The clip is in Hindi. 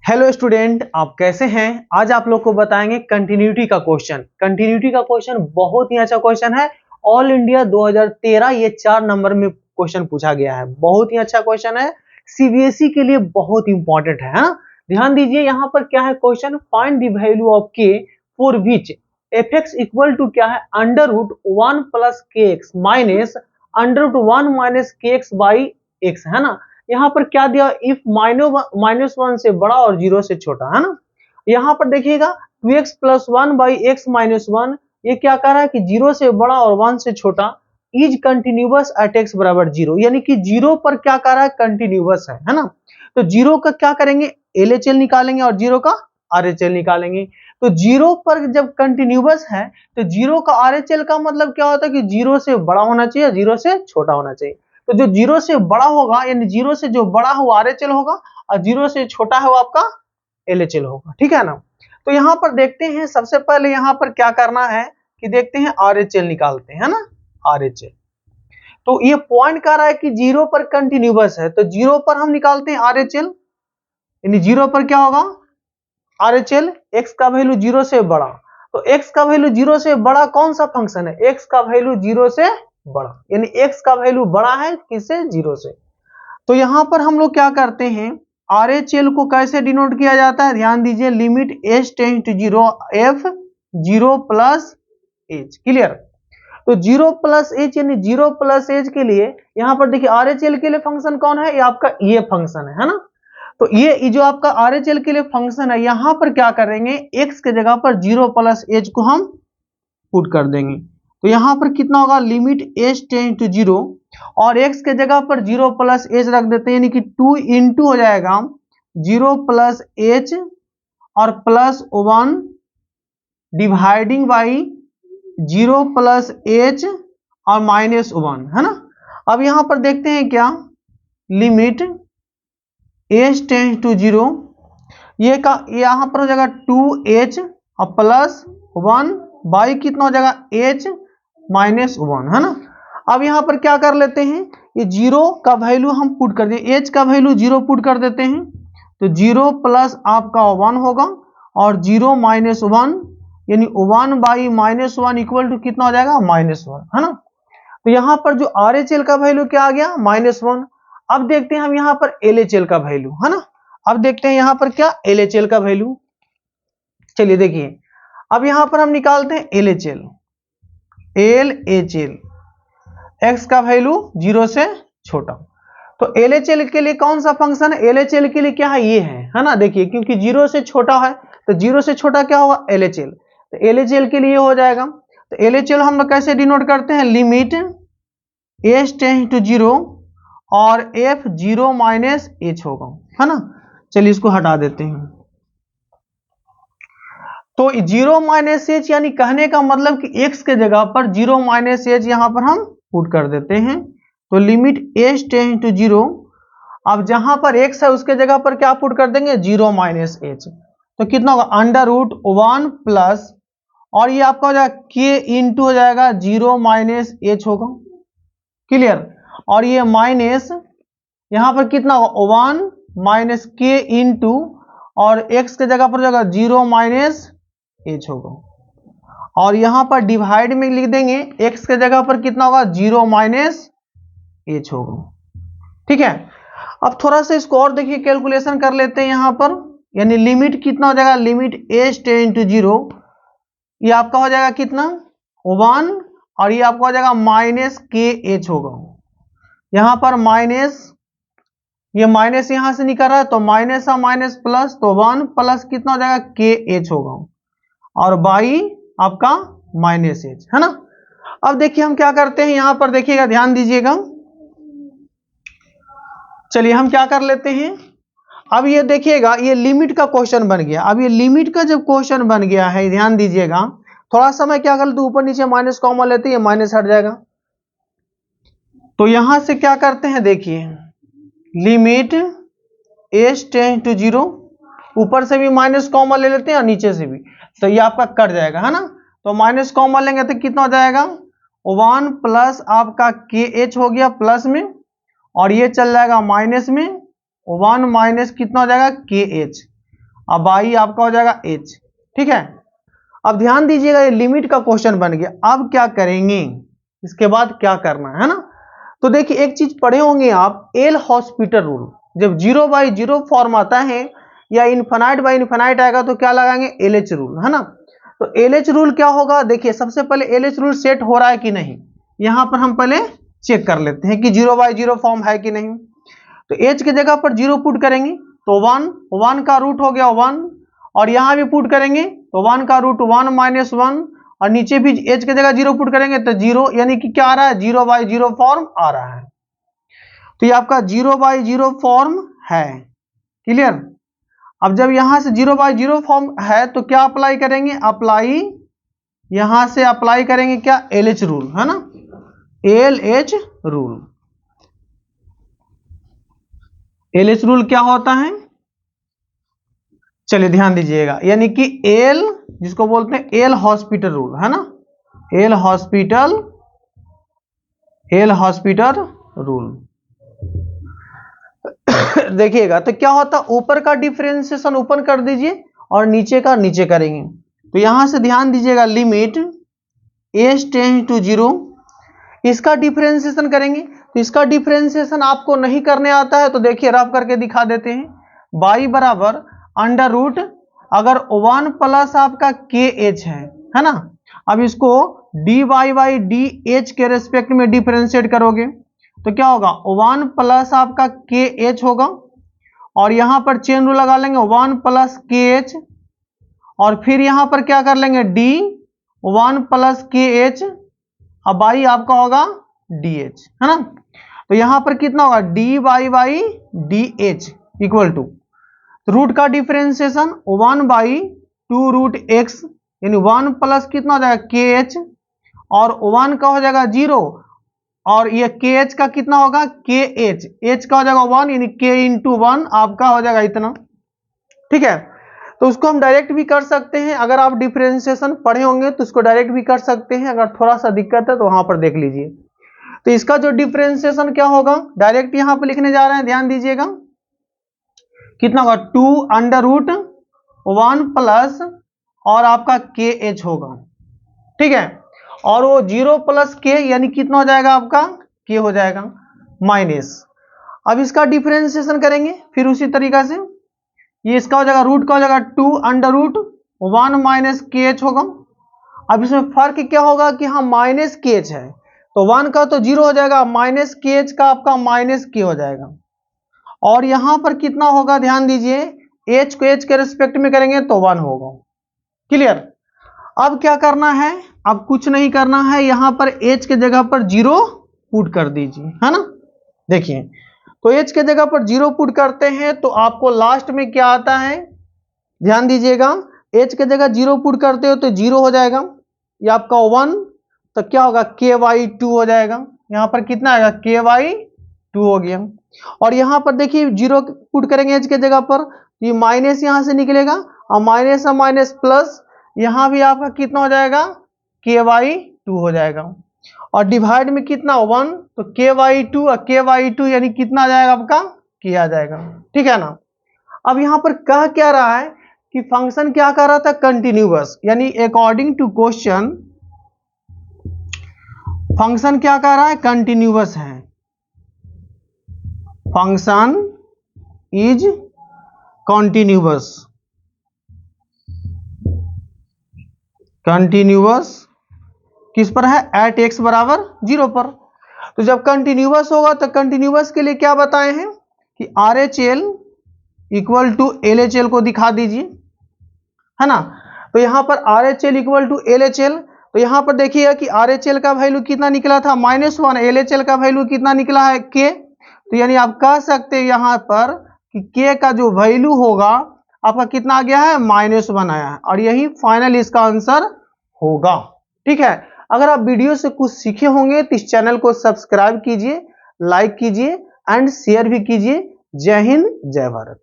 हेलो स्टूडेंट, आप कैसे हैं। आज आप लोग को बताएंगे कंटिन्यूटी का क्वेश्चन। कंटिन्यूटी का क्वेश्चन बहुत ही अच्छा क्वेश्चन है। ऑल इंडिया 2013 ये 4 नंबर में क्वेश्चन पूछा गया है। बहुत ही अच्छा क्वेश्चन है, सीबीएसई के लिए बहुत इंपॉर्टेंट है। ध्यान दीजिए, यहाँ पर क्या है question, find the value of K for which f x equal to क्या है under root 1 plus K x minus under root 1 minus K x by x, है ना। यहाँ पर क्या दिया, इफ -1 से बड़ा और 0 से छोटा, है ना। यहाँ पर देखिएगा 2x plus 1 by x minus 1, ये क्या कह रहा है कि 0 से बड़ा और 1 से छोटा इज कंटिन्यूअस एट x बराबर 0, यानी कि 0 पर क्या कह रहा है, कंटिन्यूअस है ना। तो 0 का क्या करेंगे, LHL निकालेंगे और 0 का RHL निकालेंगे। तो 0 पर जब कंटिन्यूअस है तो 0 का RHL का मतलब क्या होता है कि 0 से बड़ा होना चाहिए, 0 से छोटा होना चाहिए। तो जो 0 से बड़ा होगा यानी 0 से जो बड़ा है वो RHL होगा और 0 से छोटा है वो आपका LHL होगा, ठीक है ना। तो यहाँ पर देखते हैं, सबसे पहले यहाँ पर क्या करना है कि देखते हैं RHL निकालते हैं ना, RHL। तो ये पॉइंट कह रहा है कि 0 पर कंटिन्यूअस है, तो 0 पर हम निकालते हैं RHL, यानी 0 पर क्या होगा RHL, x का वैल्यू 0 से बड़ा। तो x का वैल्यू 0 से बड़ा कौन सा फंक्शन है, x का वैल्यू 0 से बड़ा, यानी x का वैल्यू बड़ा है किससे, 0 से। तो यहां पर हम लोग क्या करते हैं, RHL को कैसे डिनोट किया जाता है, ध्यान दीजिए, limit h tends to 0 f 0 plus h, clear. तो 0 प्लस h यानी 0 प्लस h के लिए यहां पर देखिए RHL के लिए फंक्शन कौन है, ये आपका ये फंक्शन है ना। तो ये जो आपका RHL के लिए फंक्शन है, यहां पर क्या करेंगे, x के जगह पर 0 प्लस h को हम पुट कर देंगे। तो यहां पर कितना होगा, लिमिट h टेंड्स टू 0 और x के जगह पर 0 प्लस h रख देते हैं, यानी कि 2 इंटू हो जाएगा 0 प्लस h और plus 1 dividing by 0 plus h और माइनस 1, है ना। अब यहां पर देखते हैं क्या, लिमिट h टेंड्स टू 0, ये का यहां पर हो जाएगा 2h और प्लस 1 बाई कितना हो जाएगा h माइनस 1, है ना। अब यहां पर क्या कर लेते हैं, ये 0 का वैल्यू हम पुट कर दें, h का वैल्यू 0 पुट कर देते हैं। तो 0 प्लस आपका 1 होगा और 0 माइनस 1 यानी 1 बाई माइनस 1 इक्वल टू कितना हो जाएगा, -1, है ना। तो यहां पर जो RHL का वैल्यू क्या आ गया, -1। अब देखते हैं हम यहां पर LHL का वैल्यू, है ना। अब देखते हैं यहां पर क्या LHL का वैल्यू, चलिए देखिए। अब यहां पर हम निकालते हैं LHL, x का वैल्यू 0 से छोटा। तो LHL के लिए कौन सा फंक्शन है, LHL के लिए क्या है, ये है ना। देखिए क्योंकि 0 से छोटा है तो 0 से छोटा क्या होगा, LHL। तो LHL के लिए हो जाएगा। तो LHL हम लोग कैसे डिनोट करते हैं, लिमिट h टेंड्स टू 0 और f 0 माइनस h होगा, है ना। चलिए इसको हटा देते हैं। तो 0 माइनस h यानी कहने का मतलब कि x के जगह पर 0 माइनस h यहां पर हम पुट कर देते हैं। तो लिमिट h टेंड्स टू 0, अब जहां पर x है उसके जगह पर क्या पुट कर देंगे, 0 माइनस h। तो कितना होगा, अंडर रूट 1 प्लस और ये आपका हो जाएगा k इंटू हो जाएगा 0 माइनस h होगा, क्लियर। और ये माइनस यहां पर कितना होगा, 1 माइनस k इंटू और x के जगह पर हो जाएगा 0 माइनस h होगा। और यहां पर डिवाइड में लिख देंगे, x के जगह पर कितना होगा, 0 माइनस h होगा, ठीक है। अब थोड़ा सा इसको और देखिए, कैलकुलेशन कर लेते हैं यहां पर, यानी लिमिट कितना हो जाएगा, लिमिट h टेंड्स टू 0, ये आपका हो जाएगा कितना 1 और ये आपका हो जाएगा माइनस kh होगा। यहां पर माइनस, ये माइनस यहां से निकल रहा है तो माइनस और माइनस प्लस, तो 1 प्लस कितना हो जाएगा kh होगा और बाई आपका माइनस h, है ना। अब देखिए हम क्या करते हैं, यहां पर देखिएगा, ध्यान दीजिएगा। चलिए हम क्या कर लेते हैं, अब ये देखिएगा, ये लिमिट का क्वेश्चन बन गया। अब ये लिमिट का जब क्वेश्चन बन गया है, ध्यान दीजिएगा, थोड़ा सा मैं क्या कर लेता हूं, ऊपर नीचे माइनस कॉमन लेते हैं, माइनस हट जाएगा। तो यहां से क्या करते हैं, देखिए लिमिट h टेंड्स टू 0, ऊपर से भी माइनस कॉमन ले लेते हैं और नीचे से भी, तो ये आपका कट जाएगा, है ना। तो माइनस कॉमन लेंगे तो कितना हो जाएगा, 1 प्लस आपका kh हो गया प्लस में और ये चल जाएगा माइनस में, 1 माइनस कितना हो जाएगा kh। अब आई आपका हो जाएगा H। ठीक है, अब ध्यान दीजिएगा ये लिमिट का क्वेश्चन बन गया। अब क्या करेंगे, इसके बाद क्या करना है ना। तो देखिए एक चीज पढ़े होंगे आप, एल हॉस्पिटल रूल। जब 0/0 फॉर्म आता है या इनफाइनाइट बाय इनफाइनाइट आएगा तो क्या लगाएंगे, LH रूल, है ना। तो LH रूल क्या होगा, देखिए सबसे पहले LH रूल सेट हो रहा है कि नहीं, यहां पर हम पहले चेक कर लेते हैं कि 0/0 फॉर्म है कि नहीं। तो H की जगह पर 0 पुट करेंगे तो 1 का रूट हो गया 1, और यहां भी पुट करेंगे तो 1 का रूट 1 - 1, और नीचे भी H की जगह 0 पुट करेंगे तो 0, यानी कि क्या आ रहा है, 0/0 फॉर्म आ रहा है। तो ये आपका 0/0 फॉर्म है, क्लियर। अब जब यहां से 0/0 फॉर्म है तो क्या अप्लाई करेंगे, यहां से अप्लाई करेंगे क्या, LH रूल, है ना, LH रूल। LH रूल क्या होता है, चलिए ध्यान दीजिएगा, यानी कि एल, जिसको बोलते हैं एल हॉस्पिटल रूल, है ना, एल हॉस्पिटल रूल। देखिएगा तो क्या होता, ऊपर का डिफरेंशिएशन ऊपर कर दीजिए और नीचे का नीचे करेंगे। तो यहां से ध्यान दीजिएगा, लिमिट h टेंड्स टू 0, इसका डिफरेंशिएशन करेंगे। तो इसका डिफरेंशिएशन आपको नहीं करने आता है तो देखिए रफ करके दिखा देते हैं। y बराबर अंडर रूट, अगर 1 प्लस आपका KH है ना, अब इसको dy/dh के रेस्पेक्ट में डिफरेंशिएट करोगे तो क्या होगा, 1 प्लस आपका KH होगा, और यहां पर चेन रूल लगा लेंगे 1 प्लस KH, और फिर यहां पर क्या कर लेंगे, d 1 प्लस KH, अब y आपका होगा DH, है ना। तो यहां पर कितना होगा, dy/dh इक्वल टू रूट का डिफरेंशिएशन 1/2√x, यानी 1 प्लस कितना हो जाएगा KH, और 1 का हो जाएगा 0, और ये KH का कितना होगा, KH, H का हो जाएगा 1, यानी K × 1 आपका हो जाएगा इतना। ठीक है, तो उसको हम डायरेक्ट भी कर सकते हैं, अगर आप डिफरेंशिएशन पढ़े होंगे तो उसको डायरेक्ट भी कर सकते हैं, अगर थोड़ा सा दिक्कत है तो वहां पर देख लीजिए। तो इसका जो डिफरेंशिएशन क्या होगा, डायरेक्ट यहां पर लिखने जा रहे हैं, ध्यान दीजिएगा, कितना होगा, 2√1 प्लस और आपका KH होगा। ठीक है, और वो 0 प्लस K, यानी कितना हो जाएगा आपका, K हो जाएगा माइनस। अब इसका डिफरेंशिएशन करेंगे फिर उसी तरीका से, ये इसका हो जाएगा, रूट का हो जाएगा 2√1 - KH होगा। अब इसमें फर्क क्या होगा कि हाँ माइनस KH है, तो 1 का तो 0 हो जाएगा, माइनस KH का आपका माइनस K हो जाएगा, और यहां पर कितना होगा, ध्यान दीजिए, H को H के रिस्पेक्ट में करेंगे तो 1 होगा, क्लियर। अब क्या करना है, अब कुछ नहीं करना है, यहां पर H के जगह पर 0 पुट कर दीजिए, है ना। देखिए तो H के जगह पर 0 पुट करते हैं तो आपको लास्ट में क्या आता है, ध्यान दीजिएगा, H के जगह 0 पुट करते हो तो 0 हो जाएगा, ये आपका 1, तो क्या होगा, KY2 हो जाएगा, यहां पर कितना आएगा, KY2 हो गया। और यहां पर देखिए 0 पुट करेंगे H के जगह पर, ये माइनस यहां से निकलेगा, और माइनस और माइनस प्लस, यहां भी आपका कितना हो जाएगा, KY2 हो जाएगा, और डिवाइड में कितना 1, तो KY2 और KY2 यानी कितना आ जाएगा आपका, K आ जाएगा। ठीक है ना। अब यहां पर कह क्या रहा है कि फंक्शन क्या कर रहा था, कंटिन्यूअस, यानी अकॉर्डिंग टू क्वेश्चन फंक्शन क्या कर रहा है, कंटिन्यूअस है, फंक्शन इज कंटिन्यूअस, कंटिन्यूअस किस पर है, एट x बराबर 0 पर। तो जब कंटिन्यूअस होगा तो कंटिन्यूअस के लिए क्या बताए हैं कि RHL इक्वल टू LHL को दिखा दीजिए, है ना। तो यहां पर RHL इक्वल टू LHL, तो यहां पर देखिएगा कि RHL का वैल्यू कितना निकला था, -1, LHL का वैल्यू कितना निकला है, K। तो यानी आप कह सकते हैं यहां पर कि K का जो वैल्यू होगा आपका कितना आ गया है, -1 आया है, और यही फाइनल इसका आंसर होगा। ठीक है, अगर आप वीडियो से कुछ सीखे होंगे तो इस चैनल को सब्सक्राइब कीजिए, लाइक कीजिए एंड शेयर भी कीजिए। जय हिंद, जय भारत।